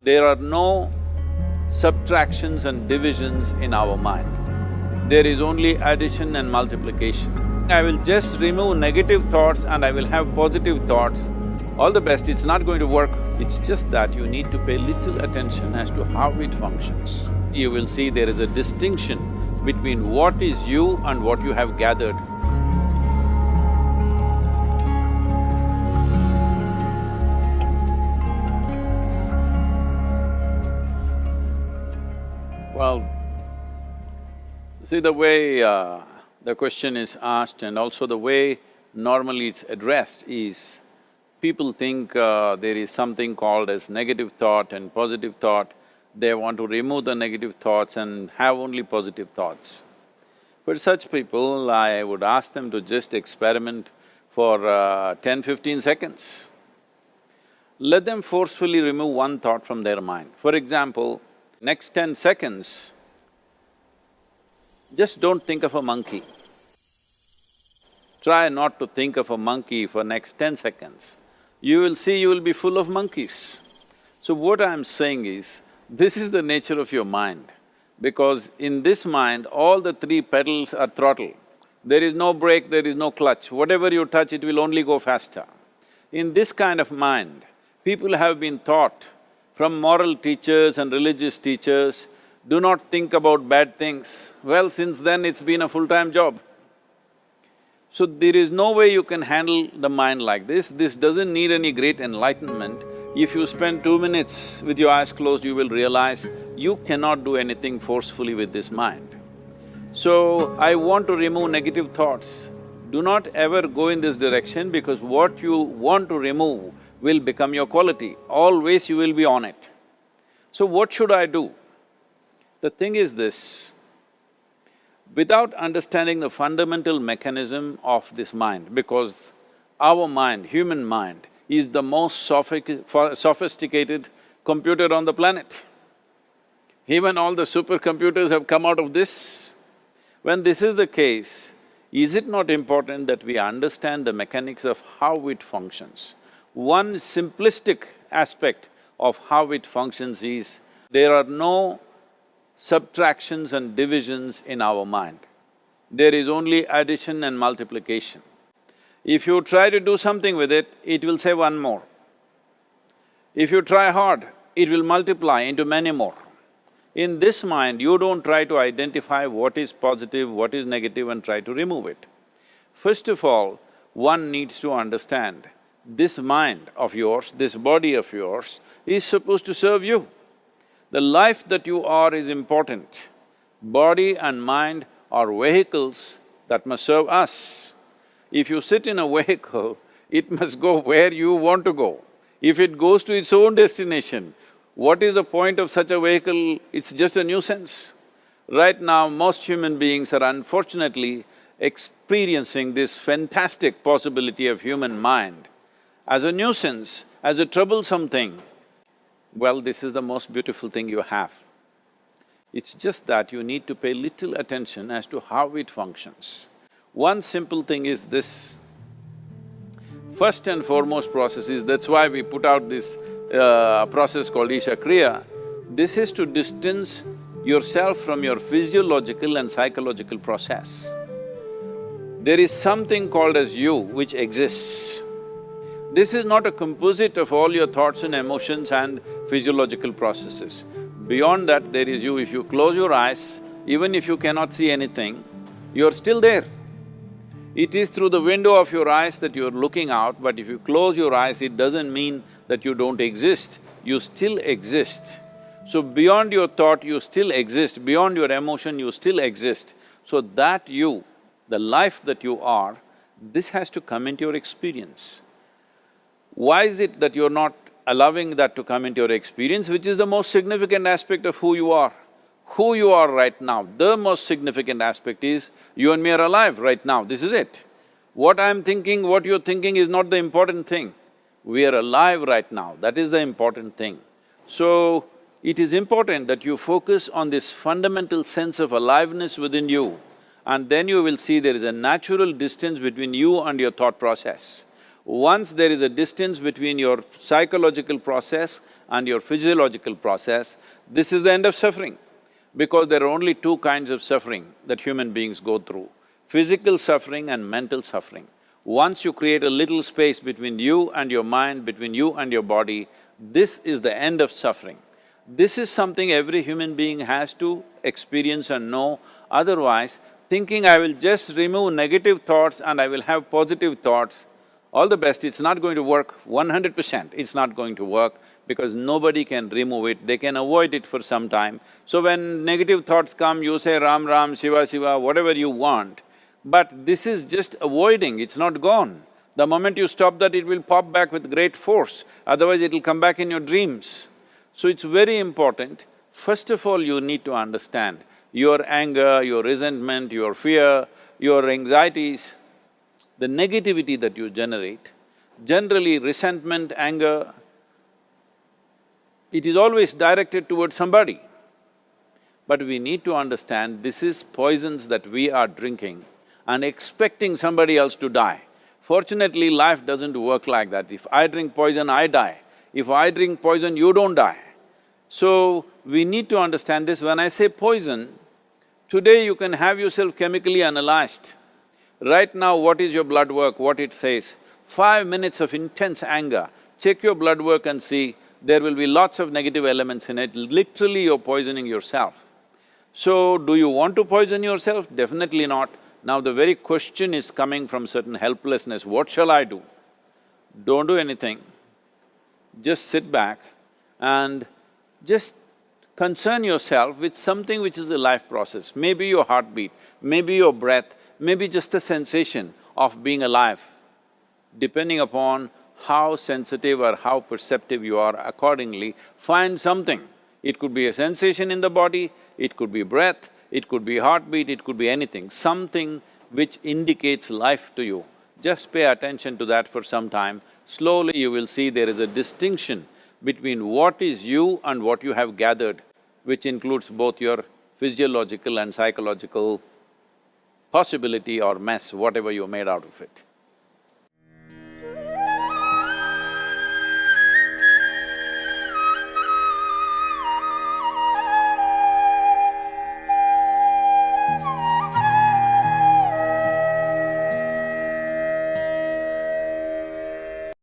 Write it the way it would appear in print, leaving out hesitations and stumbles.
There are no subtractions and divisions in our mind. There is only addition and multiplication. I will just remove negative thoughts and I will have positive thoughts. All the best, it's not going to work. It's just that you need to pay little attention as to how it functions. You will see there is a distinction between what is you and what you have gathered. Well, see the way the question is asked and also the way normally it's addressed is, people think there is something called as negative thought and positive thought. They want to remove the negative thoughts and have only positive thoughts. For such people, I would ask them to just experiment for 10-15 seconds. Let them forcefully remove one thought from their mind. For example, next 10 seconds, just don't think of a monkey. Try not to think of a monkey for next 10 seconds. You will see you will be full of monkeys. So what I'm saying is, this is the nature of your mind, because in this mind, all the three pedals are throttle. There is no brake, there is no clutch. Whatever you touch, it will only go faster. In this kind of mind, people have been taught from moral teachers and religious teachers, do not think about bad things. Well, since then it's been a full-time job. So there is no way you can handle the mind like this. This doesn't need any great enlightenment. If you spend 2 minutes with your eyes closed, you will realize you cannot do anything forcefully with this mind. So, I want to remove negative thoughts. Do not ever go in this direction, because what you want to remove will become your quality. Always you will be on it. So what should I do? The thing is this, without understanding the fundamental mechanism of this mind, because our mind, human mind, is the most sophisticated computer on the planet. Even all the supercomputers have come out of this. When this is the case, is it not important that we understand the mechanics of how it functions? One simplistic aspect of how it functions is, there are no subtractions and divisions in our mind. There is only addition and multiplication. If you try to do something with it, it will say one more. If you try hard, it will multiply into many more. In this mind, you don't try to identify what is positive, what is negative and try to remove it. First of all, one needs to understand, this mind of yours, this body of yours is supposed to serve you. The life that you are is important. Body and mind are vehicles that must serve us. If you sit in a vehicle, it must go where you want to go. If it goes to its own destination, what is the point of such a vehicle? It's just a nuisance. Right now, most human beings are unfortunately experiencing this fantastic possibility of human mind as a nuisance, as a troublesome thing. Well, this is the most beautiful thing you have. It's just that you need to pay little attention as to how it functions. One simple thing is this. First and foremost process is, that's why we put out this process called Isha Kriya. This is to distance yourself from your physiological and psychological process. There is something called as you which exists. This is not a composite of all your thoughts and emotions and physiological processes. Beyond that, there is you. If you close your eyes, even if you cannot see anything, you're still there. It is through the window of your eyes that you're looking out, but if you close your eyes, it doesn't mean that you don't exist, you still exist. So beyond your thought, you still exist, beyond your emotion, you still exist. So that you, the life that you are, this has to come into your experience. Why is it that you're not allowing that to come into your experience, which is the most significant aspect of who you are? Who you are right now, the most significant aspect is, you and me are alive right now, this is it. What I'm thinking, what you're thinking is not the important thing. We are alive right now, that is the important thing. So, it is important that you focus on this fundamental sense of aliveness within you, and then you will see there is a natural distance between you and your thought process. Once there is a distance between your psychological process and your physiological process, this is the end of suffering. Because there are only two kinds of suffering that human beings go through, physical suffering and mental suffering. Once you create a little space between you and your mind, between you and your body, this is the end of suffering. This is something every human being has to experience and know, otherwise thinking I will just remove negative thoughts and I will have positive thoughts, all the best, it's not going to work 100%, it's not going to work because nobody can remove it, they can avoid it for some time. So when negative thoughts come, you say Ram Ram, Shiva Shiva, whatever you want, but this is just avoiding, it's not gone. The moment you stop that, it will pop back with great force, otherwise it'll come back in your dreams. So it's very important, first of all you need to understand your anger, your resentment, your fear, your anxieties, the negativity that you generate. Generally resentment, anger, it is always directed towards somebody. But we need to understand this is poisons that we are drinking and expecting somebody else to die. Fortunately, life doesn't work like that. If I drink poison, I die. If I drink poison, you don't die. So, we need to understand this. When I say poison, today you can have yourself chemically analyzed. Right now, what is your blood work, what it says? 5 minutes of intense anger, check your blood work and see, there will be lots of negative elements in it, literally you're poisoning yourself. So, do you want to poison yourself? Definitely not. Now the very question is coming from certain helplessness, what shall I do? Don't do anything, just sit back and just concern yourself with something which is a life process. Maybe your heartbeat, maybe your breath, maybe just the sensation of being alive. Depending upon how sensitive or how perceptive you are, accordingly, find something. It could be a sensation in the body, it could be breath, it could be heartbeat, it could be anything, something which indicates life to you. Just pay attention to that for some time. Slowly you will see there is a distinction between what is you and what you have gathered, which includes both your physiological and psychological possibility or mess, whatever you made out of it.